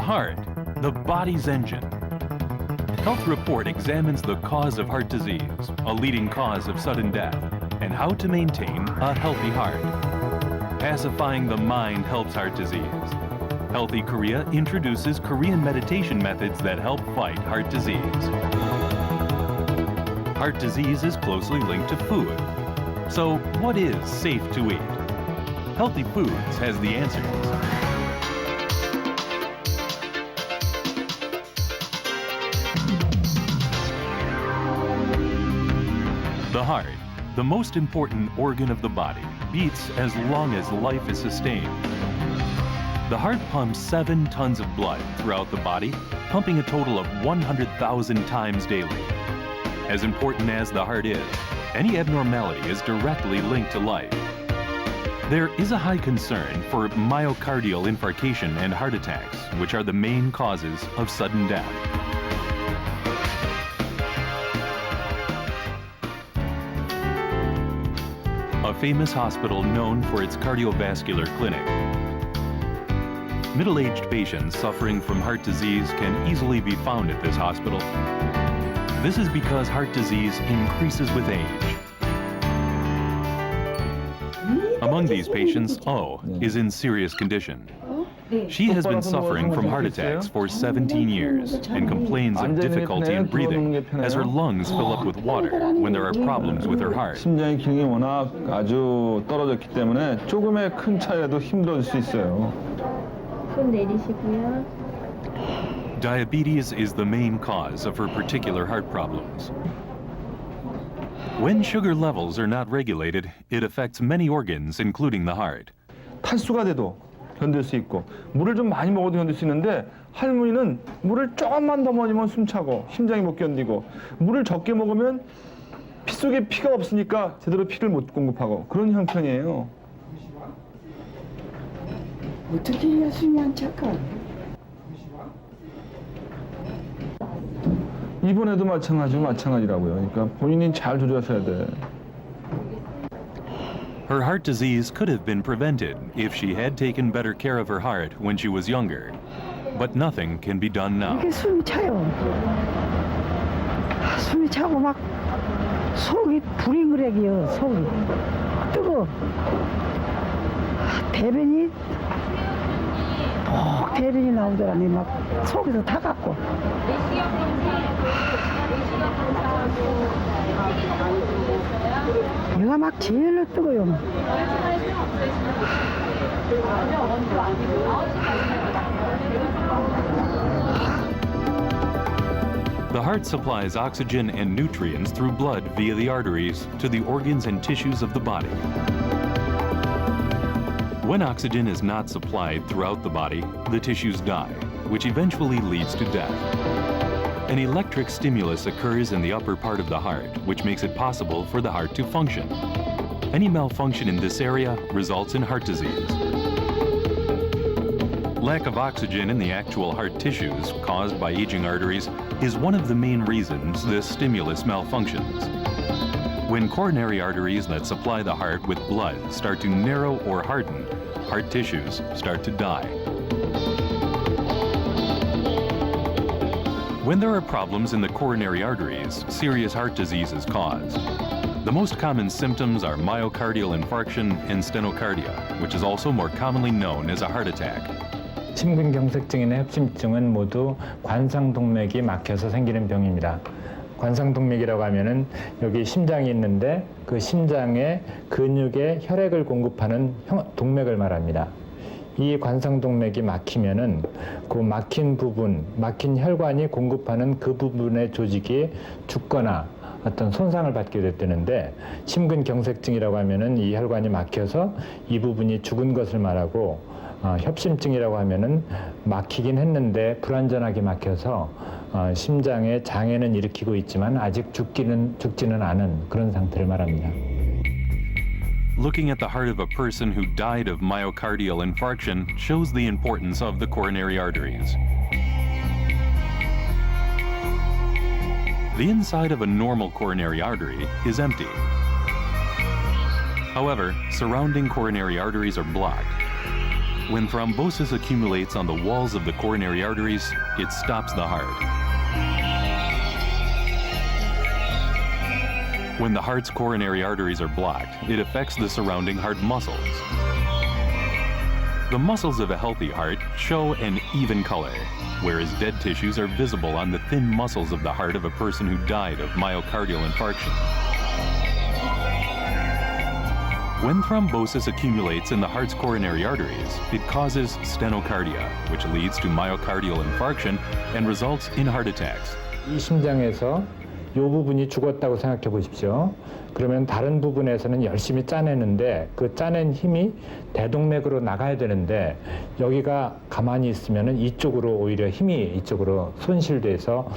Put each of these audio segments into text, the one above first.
heart, the body's engine. Health Report examines the cause of heart disease, a leading cause of sudden death, and how to maintain a healthy heart. Pacifying the mind helps heart disease. Healthy Korea introduces Korean meditation methods that help fight heart disease. Heart disease is closely linked to food. So what is safe to eat? Healthy Foods has the answers. The heart, the most important organ of the body, beats as long as life is sustained. The heart pumps 7 tons of blood throughout the body, pumping a total of 100,000 times daily. As important as the heart is, any abnormality is directly linked to life. There is a high concern for myocardial infarction and heart attacks, which are the main causes of sudden death. A famous hospital known for its cardiovascular clinic. Middle-aged patients suffering from heart disease can easily be found at this hospital. This is because heart disease increases with age. Among these patients, O is in serious condition. She has been suffering from heart attacks for 17 years and complains of difficulty in breathing as her lungs fill up with water when there are problems with her heart. 심장의 기능이 워낙 아주 떨어졌기 때문에 조금의 큰 차이라도 힘들어질 수 있어요. 손 내리시고요. Diabetes is the main cause of her particular heart problems. When sugar levels are not regulated, it affects many organs, including the heart. 탈수가 돼도 견딜 수 있고 물을 좀 많이 먹어도 견딜 수 있는데 할머니는 물을 조금만 더 마시면 숨차고 심장이 못 견디고 물을 적게 먹으면 피 속에 피가 없으니까 제대로 피를 못 공급하고 그런 형편이에요. 어떻게 해야 숨이 안 찰까? 이번에도 마찬가지라고요. 그러니까 본인이 잘 조절하셔야 돼. Her heart disease could have been prevented if she had taken better care of her heart when she was younger. But nothing can be done now. 이게 숨이 차요. 숨이 차고 막 속이 불이 그래기요. 속이 뜨거. 대변이 푹 대변이 나오더라니 막 속에서 타갖고. 내가 막 제일로 뜨거요. The heart supplies oxygen and nutrients through blood via the arteries to the organs and tissues of the body. When oxygen is not supplied throughout the body, the tissues die, which eventually leads to death. An electric stimulus occurs in the upper part of the heart, which makes it possible for the heart to function. Any malfunction in this area results in heart disease. Lack of oxygen in the actual heart tissues caused by aging arteries is one of the main reasons this stimulus malfunctions. When coronary arteries that supply the heart with blood start to narrow or harden, heart tissues start to die. When there are problems in the coronary arteries, serious heart disease is caused. The most common symptoms are myocardial infarction and stenocardia, which is also more commonly known as a heart attack. 심근경색증이나 협심증은 모두 관상동맥이 막혀서 생기는 병입니다. 관상동맥이라고 하면은 여기 심장이 있는데 그 심장의 근육에 혈액을 공급하는 동맥을 말합니다. 이 관상동맥이 막히면은 그 막힌 부분, 막힌 혈관이 공급하는 그 부분의 조직이 죽거나 어떤 손상을 받게 되는데 심근경색증이라고 하면은 이 혈관이 막혀서 이 부분이 죽은 것을 말하고 협심증이라고 하면은 막히긴 했는데 불완전하게 막혀서 심장에 장애는 일으키고 있지만 아직 죽지는 않은 그런 상태를 말합니다. Looking at the heart of a person who died of myocardial infarction shows the importance of the coronary arteries. The inside of a normal coronary artery is empty. However, surrounding coronary arteries are blocked. when thrombosis accumulates on the walls of the coronary arteries, it stops the heart. When the heart's coronary arteries are blocked, it affects the surrounding heart muscles. The muscles of a healthy heart show an even color, whereas dead tissues are visible on the thin muscles of the heart of a person who died of myocardial infarction. When thrombosis accumulates in the heart's coronary arteries, it causes stenocardia, which leads to myocardial infarction and results in heart attacks. 이 심장에서 이 부분이 죽었다고 생각해 보십시오. 그러면 다른 부분에서는 열심히 짜내는데 그 짜낸 힘이 대동맥으로 나가야 되는데 여기가 가만히 있으면 이쪽으로 오히려 힘이 이쪽으로 손실돼서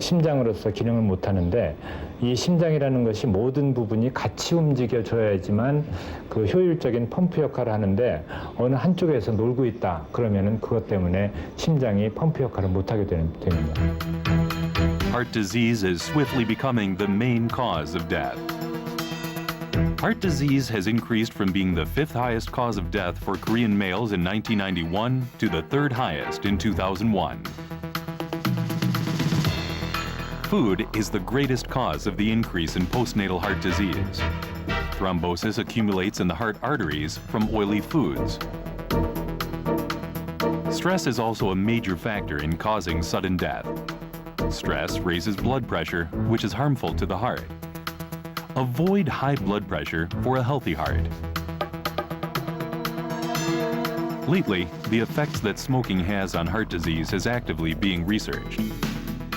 심장으로서 기능을 못 하는데 이 심장이라는 것이 모든 부분이 같이 움직여줘야지만 그 효율적인 펌프 역할을 하는데 어느 한쪽에서 놀고 있다 그러면은 그것 때문에 심장이 펌프 역할을 못 하게 됩니다. Heart disease is swiftly becoming the main cause of death. Heart disease has increased from being the 5th highest cause of death for Korean males in 1991 to the 3rd highest in 2001. Food is the greatest cause of the increase in postnatal heart disease. Thrombosis accumulates in the heart arteries from oily foods. Stress is also a major factor in causing sudden death. Stress raises blood pressure, which is harmful to the heart. Avoid high blood pressure for a healthy heart. Lately, the effects that smoking has on heart disease is actively being researched.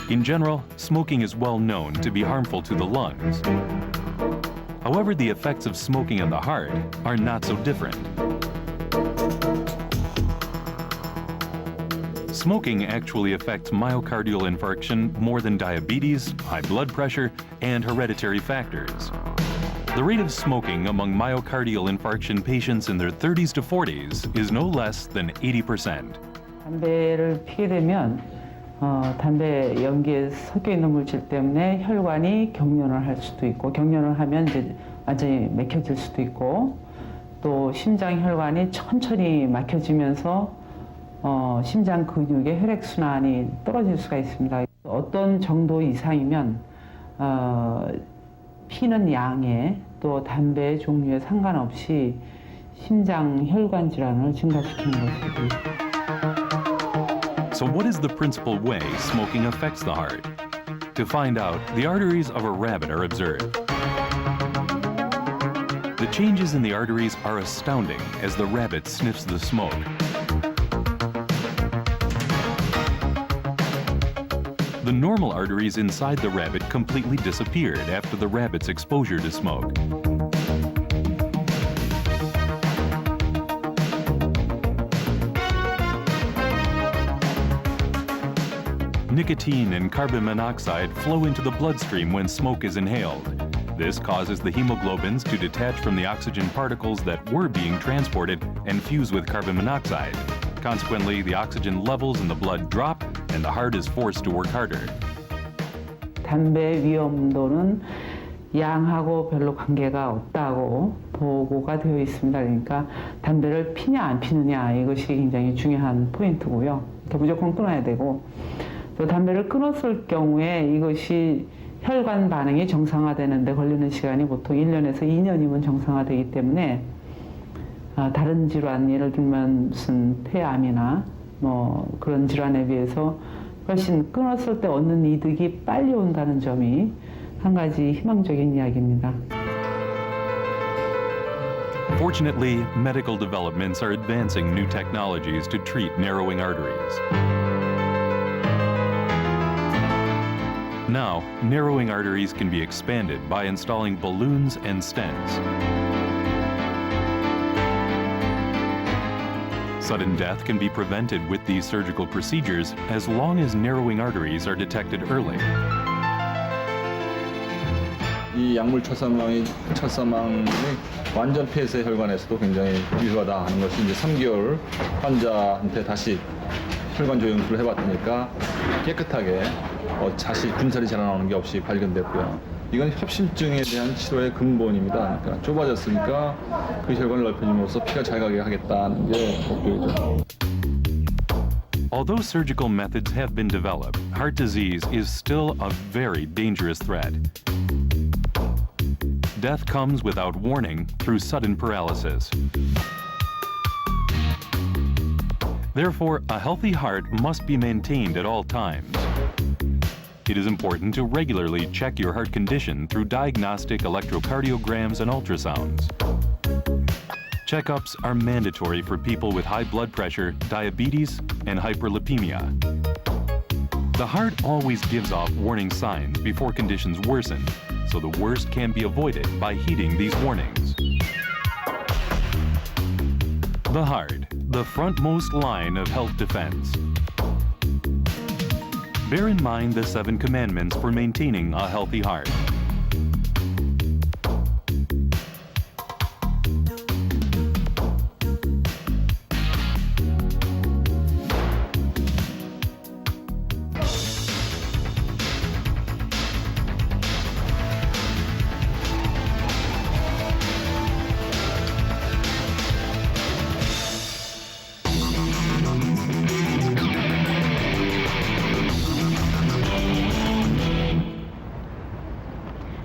In general, smoking is well known to be harmful to the lungs. However, the effects of smoking on the heart are not so different. Smoking actually affects myocardial infarction more than diabetes, high blood pressure, and hereditary factors. The rate of smoking among myocardial infarction patients in their 30s to 40s is no less than 80%. 담배를 피게 되면 담배 연기에 섞여 있는 물질 때문에 혈관이 경련을 할 수도 있고 경련을 하면 이제 완전히 막혀질 수도 있고 또 심장 혈관이 천천히 막혀지면서 심장 근육의 혈액순환이 떨어질 수가 있습니다. 어떤 정도 이상이면 피는 양에 또 담배 종류에 상관없이 심장 혈관 질환을 증가시키는 것입니다. So what is the principal way smoking affects the heart? To find out, the arteries of a rabbit are observed. The changes in the arteries are astounding as the rabbit sniffs the smoke. The normal arteries inside the rabbit completely disappeared after the rabbit's exposure to smoke. Nicotine and carbon monoxide flow into the bloodstream when smoke is inhaled. This causes the hemoglobins to detach from the oxygen particles that were being transported and fuse with carbon monoxide. Consequently, the oxygen levels in the blood drop and the heart is forced to work harder. 담배 위험도는 양하고 별로 관계가 없다고 보고가 되어 있습니다. 그러니까 담배를 피냐 안 피느냐 이것이 굉장히 중요한 포인트고요. 그러니까 무조건 끊어야 되고 또 담배를 끊었을 경우에 이것이 혈관 반응이 정상화되는데 걸리는 시간이 보통 1년에서 2년이면 정상화되기 때문에 다른 질환, 예를 들면 무슨 폐암이나 뭐 그런 질환에 비해서 훨씬 끊었을 때 얻는 이득이 빨리 온다는 점이 한 가지 희망적인 이야기입니다. Fortunately, medical developments are advancing new technologies to treat narrowing arteries. Now, narrowing arteries can be expanded by installing balloons and stents. Sudden death can be prevented with these surgical procedures as long as narrowing arteries are detected early. 이 약물 철사망이 완전 폐쇄 혈관에서도 굉장히 유효하다 하는 것이 이제 3개월 환자한테 다시 혈관 조영술을 해봤으니까 깨끗하게 다시 군살이 자라나오는 게 없이 발견됐고요. 이건 협심증에 대한 치료의 근본입니다. 그러니까 좁아졌으니까 그 혈관을 넓혀줌으로써 피가 잘 가게 하겠다는 게 목표이죠. Although surgical methods have been developed, heart disease is still a very dangerous threat. Death comes without warning through sudden paralysis. Therefore, a healthy heart must be maintained at all times. It is important to regularly check your heart condition through diagnostic electrocardiograms and ultrasounds. Checkups are mandatory for people with high blood pressure, diabetes, and hyperlipemia. The heart always gives off warning signs before conditions worsen, so the worst can be avoided by heeding these warnings. The heart, the frontmost line of health defense. Bear in mind the 7 commandments for maintaining a healthy heart.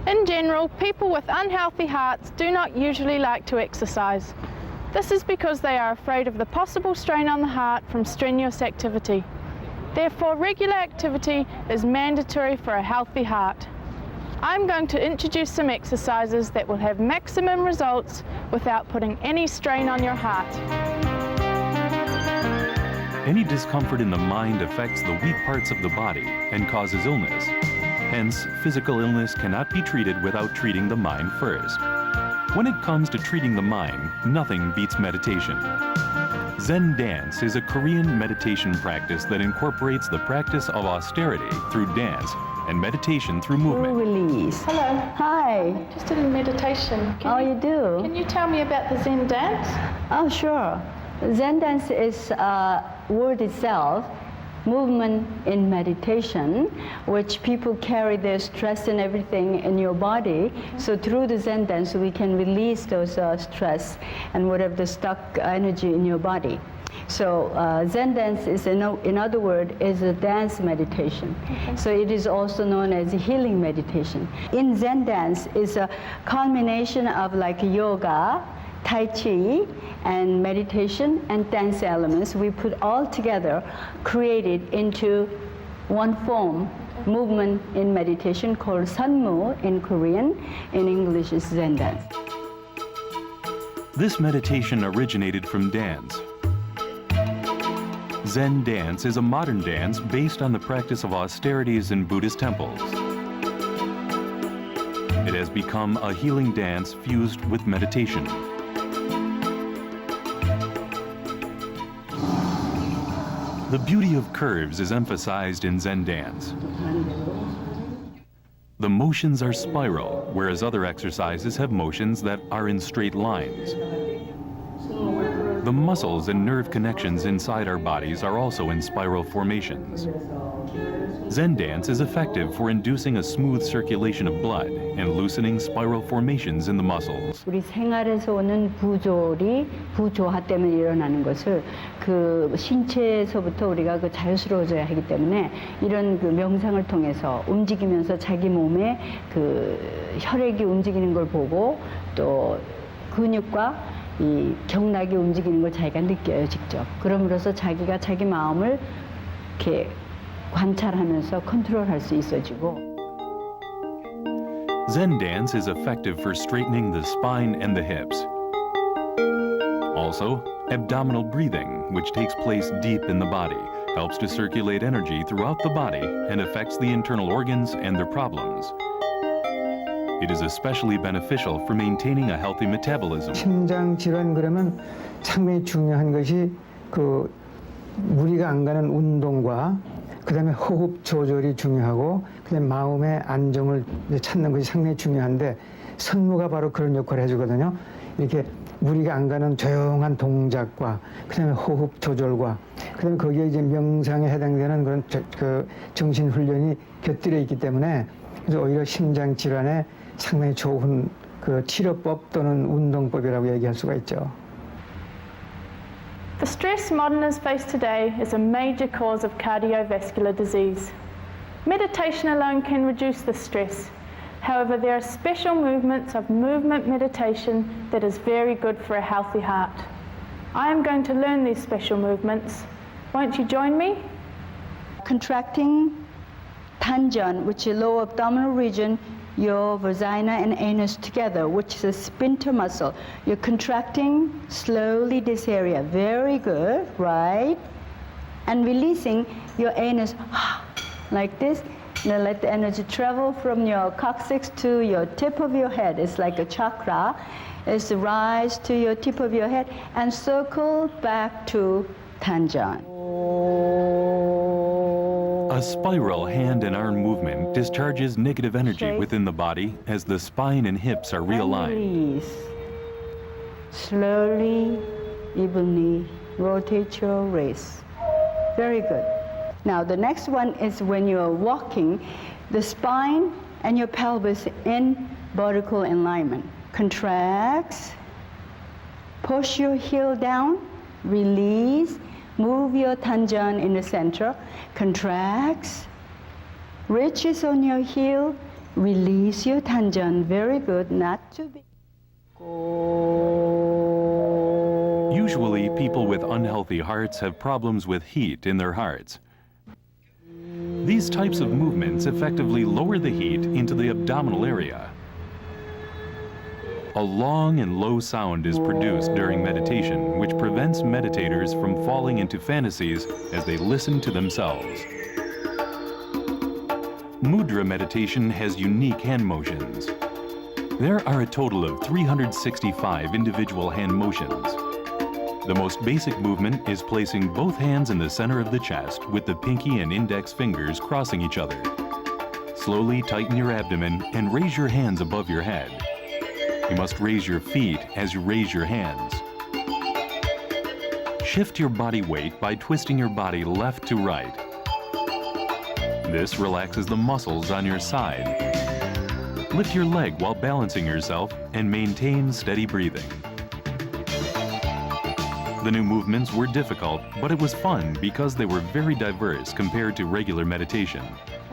In general, people with unhealthy hearts do not usually like to exercise. This is because they are afraid of the possible strain on the heart from strenuous activity. Therefore, regular activity is mandatory for a healthy heart. I'm going to introduce some exercises that will have maximum results without putting any strain on your heart. Any discomfort in the mind affects the weak parts of the body and causes illness. Hence, physical illness cannot be treated without treating the mind first. When it comes to treating the mind, nothing beats meditation. Zen dance is a Korean meditation practice that incorporates the practice of austerity through dance and meditation through movement. Release. Hello, Hi. interested in meditation. You do? Can you tell me about the Zen dance? Oh, sure. Zen dance is a word itself, movement in meditation, which people carry their stress and everything in your body. So through the Zen dance, we can release those stress and whatever the stuck energy in your body. So Zen dance is, in other words, is a dance meditation. So it is also known as healing meditation. In Zen dance is a culmination of like yoga, Tai Chi, and meditation and dance elements. We put all together, created into one form, movement in meditation called Sunmu in Korean. In English is Zen dance. This meditation originated from dance. Zen dance is a modern dance based on the practice of austerities in Buddhist temples. It has become a healing dance fused with meditation. The beauty of curves is emphasized in Zen dance. The motions are spiral, whereas other exercises have motions that are in straight lines. The muscles and nerve connections inside our bodies are also in spiral formations. Zen dance is effective for inducing a smooth circulation of blood and loosening spiral formations in the muscles. 우리 생활에서 오는 부조리, 부조화 때문에 일어나는 것을 그 신체에서부터 우리가 그 자유스러워져야 하기 때문에 이런 그 명상을 통해서 움직이면서 자기 몸에 그 혈액이 움직이는 걸 보고 또 근육과 이 경락이 움직이는 걸 자기가 느껴요, 직접. 그럼으로써 자기가 자기 마음을 이렇게 관찰하면서 컨트롤할 수 있어지고. Zen dance is effective for straightening the spine and the hips. Also, abdominal breathing, which takes place deep in the body, helps to circulate energy throughout the body and affects the internal organs and their problems. It is especially beneficial for maintaining a healthy metabolism. 심장 질환 그러면 상당히 중요한 것이 그 무리가 안 가는 운동과 그다음에 호흡 조절이 중요하고 그다음에 마음의 안정을 찾는 것이 상당히 중요한데 선무가 바로 그런 역할을 해주거든요. 이렇게 무리가 안 가는 조용한 동작과 그다음에 호흡 조절과 그다음에 거기에 이제 명상에 해당되는 그런 그 정신 훈련이 곁들여 있기 때문에 그래서 오히려 심장 질환에 상당히 좋은 그 치료법 또는 운동법이라고 얘기할 수가 있죠. The stress moderners face today is a major cause of cardiovascular disease. Meditation alone can reduce the stress. However, there are special movements of movement meditation that is very good for a healthy heart. I am going to learn these special movements. Won't you join me? Contracting tanjong, which is lower abdominal region, your vagina and anus together, which is a sphincter muscle. You're contracting slowly this area. Very good, right? And releasing your anus like this. Now let the energy travel from your coccyx to your tip of your head. It's like a chakra. It's rise to your tip of your head and circle back to tanjong. A spiral hand and arm movement discharges negative energy within the body as the spine and hips are realigned. Release. Slowly, evenly rotate your wrist. Very good. Now the next one is when you're walking, the spine and your pelvis in vertical alignment. Contracts, push your heel down, release, move your tanjong in the center, contracts, reaches on your heel, release your tanjong. Very good, not too big. Usually, people with unhealthy hearts have problems with heat in their hearts. These types of movements effectively lower the heat into the abdominal area. A long and low sound is produced during meditation, which prevents meditators from falling into fantasies as they listen to themselves. Mudra meditation has unique hand motions. There are a total of 365 individual hand motions. The most basic movement is placing both hands in the center of the chest with the pinky and index fingers crossing each other. Slowly tighten your abdomen and raise your hands above your head. You must raise your feet as you raise your hands. Shift your body weight by twisting your body left to right. This relaxes the muscles on your side. Lift your leg while balancing yourself and maintain steady breathing. The new movements were difficult, but it was fun because they were very diverse compared to regular meditation.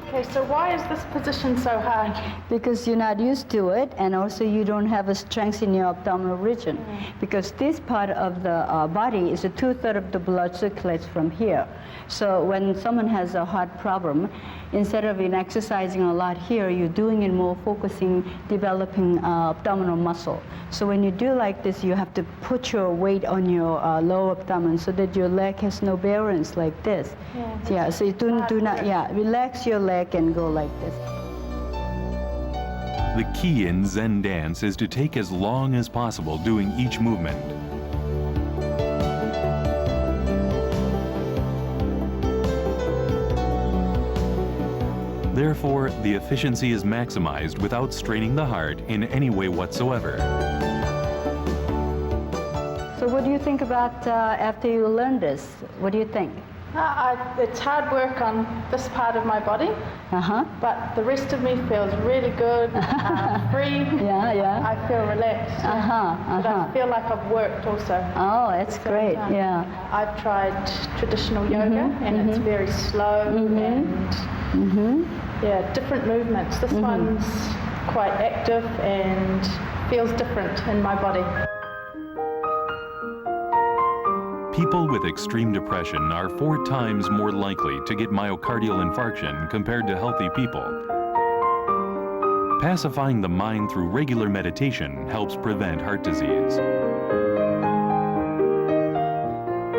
Okay, so why is this position so hard? Because you're not used to it, and also you don't have a strength in your abdominal region. Because this part of the body is a 2/3 of the blood circulates from here. So when someone has a heart problem, instead of exercising a lot here, you're doing it more focusing, developing abdominal muscle. So when you do like this, you have to put your weight on your lower abdomen so that your leg has no balance like this. Yeah, so you do not, relax your leg and go like this. The key in Zen dance is to take as long as possible doing each movement. Therefore, the efficiency is maximized without straining the heart in any way whatsoever. So what do you think about after you learn this? What do you think? It's hard work on this part of my body, but the rest of me feels really good, free. I feel relaxed. But I feel like I've worked also. Oh, that's great. Yeah. I've tried traditional yoga, and it's very slow and different movements. This one's quite active and feels different in my body. People with extreme depression are 4 times more likely to get myocardial infarction compared to healthy people. Pacifying the mind through regular meditation helps prevent heart disease.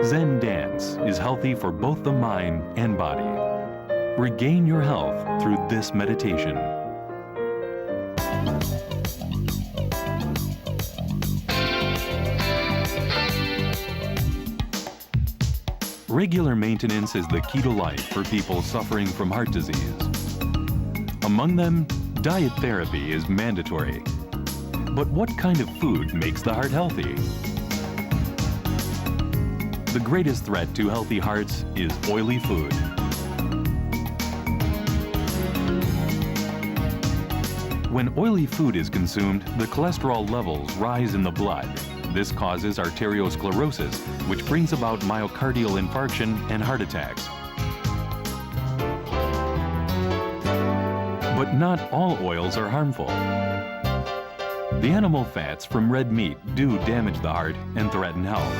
Zen dance is healthy for both the mind and body. Regain your health through this meditation. Regular maintenance is the key to life for people suffering from heart disease. Among them, diet therapy is mandatory. But what kind of food makes the heart healthy? The greatest threat to healthy hearts is oily food. When oily food is consumed, the cholesterol levels rise in the blood. This causes arteriosclerosis, which brings about myocardial infarction and heart attacks. But not all oils are harmful. The animal fats from red meat do damage the heart and threaten health.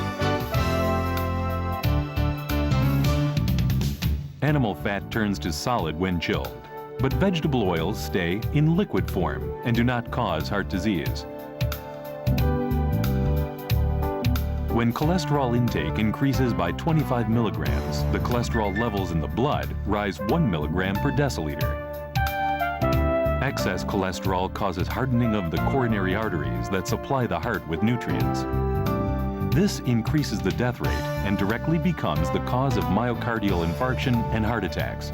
Animal fat turns to solid when chilled, but vegetable oils stay in liquid form and do not cause heart disease. When cholesterol intake increases by 25 milligrams, the cholesterol levels in the blood rise 1 milligram per deciliter. Excess cholesterol causes hardening of the coronary arteries that supply the heart with nutrients. This increases the death rate and directly becomes the cause of myocardial infarction and heart attacks.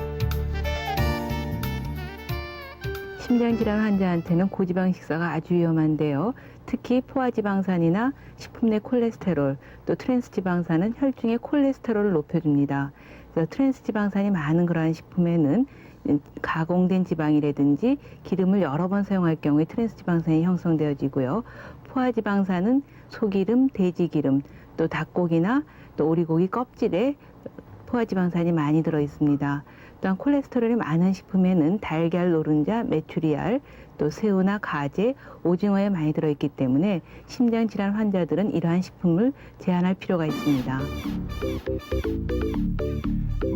심장질환 환자한테는 고지방 식사가 아주 위험한데요. 특히 포화지방산이나 식품 내 콜레스테롤, 또 트랜스지방산은 혈중의 콜레스테롤을 높여줍니다. 그래서 트랜스지방산이 많은 그러한 식품에는 가공된 지방이라든지 기름을 여러 번 사용할 경우에 트랜스지방산이 형성되어지고요. 포화지방산은 소기름, 돼지기름, 또 닭고기나 또 오리고기 껍질에 포화지방산이 많이 들어 있습니다. 또한 콜레스테롤이 많은 식품에는 달걀, 노른자, 메추리알, 또 새우나 가재, 오징어에 많이 들어있기 때문에 심장질환 환자들은 이러한 식품을 제한할 필요가 있습니다.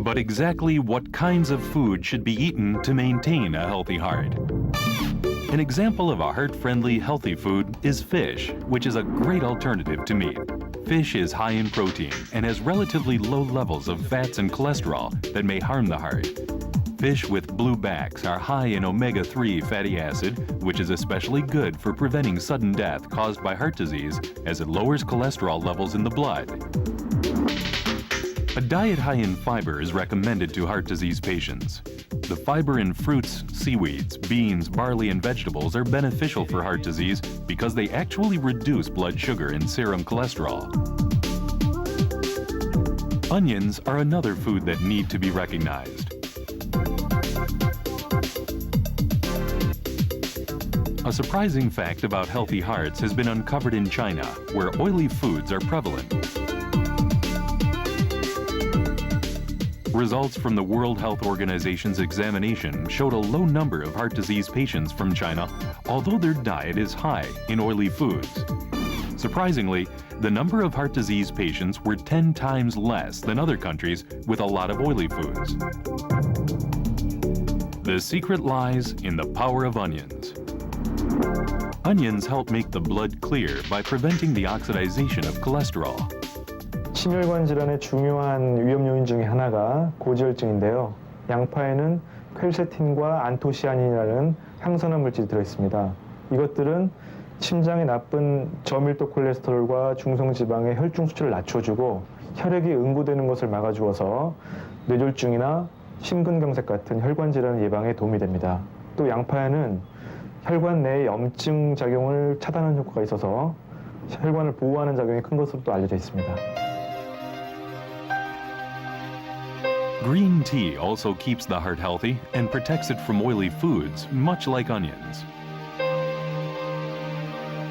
But exactly what kinds of food should be eaten to maintain a healthy heart? An example of a heart-friendly, healthy food is fish, which is a great alternative to meat. Fish is high in protein and has relatively low levels of fats and cholesterol that may harm the heart. Fish with blue backs are high in omega-3 fatty acid, which is especially good for preventing sudden death caused by heart disease as it lowers cholesterol levels in the blood. A diet high in fiber is recommended to heart disease patients. The fiber in fruits, seaweeds, beans, barley, and vegetables are beneficial for heart disease because they actually reduce blood sugar and serum cholesterol. Onions are another food that need to be recognized. A surprising fact about healthy hearts has been uncovered in China, where oily foods are prevalent. Results from the World Health Organization's examination showed a low number of heart disease patients from China, although their diet is high in oily foods. Surprisingly, the number of heart disease patients were 10 times less than other countries with a lot of oily foods. The secret lies in the power of onions. Onions help make the blood clear by preventing the oxidation of cholesterol. 심혈관 질환의 중요한 위험 요인 중에 하나가 고지혈증인데요. 양파에는 퀘르세틴과 안토시아닌이라는 항산화 물질이 들어있습니다. 이것들은 심장에 나쁜 저밀도 콜레스테롤과 중성지방의 혈중 수치를 낮춰주고 혈액이 응고되는 것을 막아주어서 뇌졸중이나 심근경색 같은 혈관 질환 예방에 도움이 됩니다. 또 양파에는 혈관 내의 염증 작용을 차단하는 효과가 있어서 혈관을 보호하는 작용이 큰 것으로 또 알려져 있습니다. Green tea also keeps the heart healthy and protects it from oily foods, much like onions.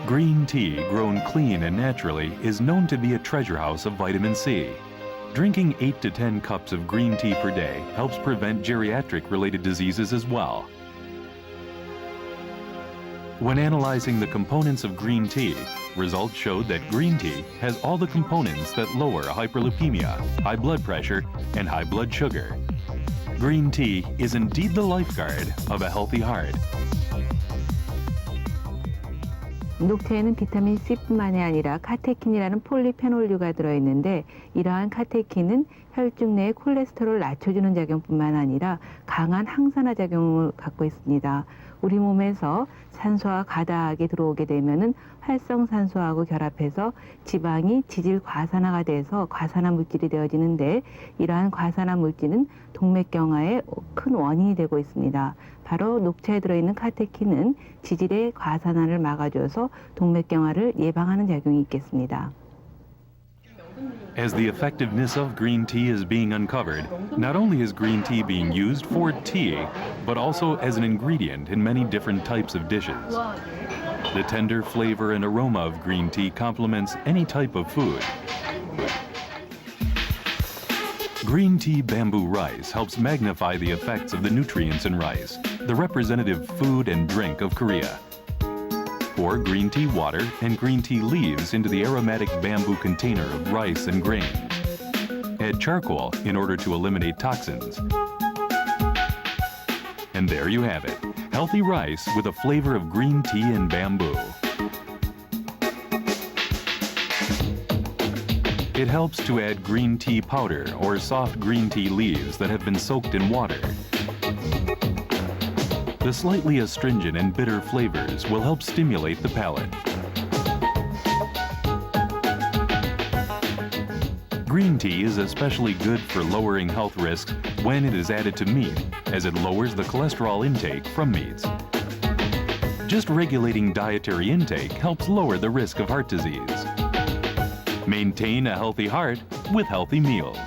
Green tea, grown clean and naturally, is known to be a treasure house of vitamin C. Drinking 8 to 10 cups of green tea per day helps prevent geriatric-related diseases as well. When analyzing the components of green tea, results showed that green tea has all the components that lower hyperlipemia, high blood pressure, and high blood sugar. Green tea is indeed the lifeguard of a healthy heart. 녹차에는 비타민 C뿐만이 아니라 카테킨이라는 폴리페놀류가 들어있는데 이러한 카테킨은 혈중 내의 콜레스테롤을 낮춰주는 작용뿐만 아니라 강한 항산화 작용을 갖고 있습니다. 우리 몸에서 산소가 가다하게 들어오게 되면은 활성산소하고 결합해서 지방이 지질 과산화가 돼서 과산화 물질이 되어지는데 이러한 과산화 물질은 동맥경화의 큰 원인이 되고 있습니다. 바로 녹차에 들어있는 카테킨은 지질의 과산화를 막아줘서 동맥경화를 예방하는 작용이 있겠습니다. As the effectiveness of green tea is being uncovered, not only is green tea being used for tea, but also as an ingredient in many different types of dishes. The tender flavor and aroma of green tea complements any type of food. Green tea bamboo rice helps magnify the effects of the nutrients in rice, the representative food and drink of Korea. Pour green tea water and green tea leaves into the aromatic bamboo container of rice and grain. Add charcoal in order to eliminate toxins. And there you have it, healthy rice with a flavor of green tea and bamboo. It helps to add green tea powder or soft green tea leaves that have been soaked in water. The slightly astringent and bitter flavors will help stimulate the palate. Green tea is especially good for lowering health risks when it is added to meat, as it lowers the cholesterol intake from meats. Just regulating dietary intake helps lower the risk of heart disease. Maintain a healthy heart with healthy meals.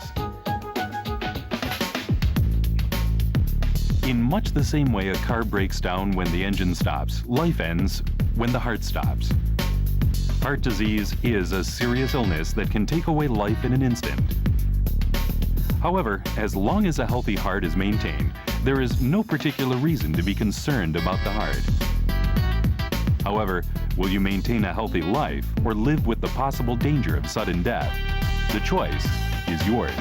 In much the same way a car breaks down when the engine stops, life ends when the heart stops. Heart disease is a serious illness that can take away life in an instant. However, as long as a healthy heart is maintained, there is no particular reason to be concerned about the heart. However, will you maintain a healthy life or live with the possible danger of sudden death? The choice is yours.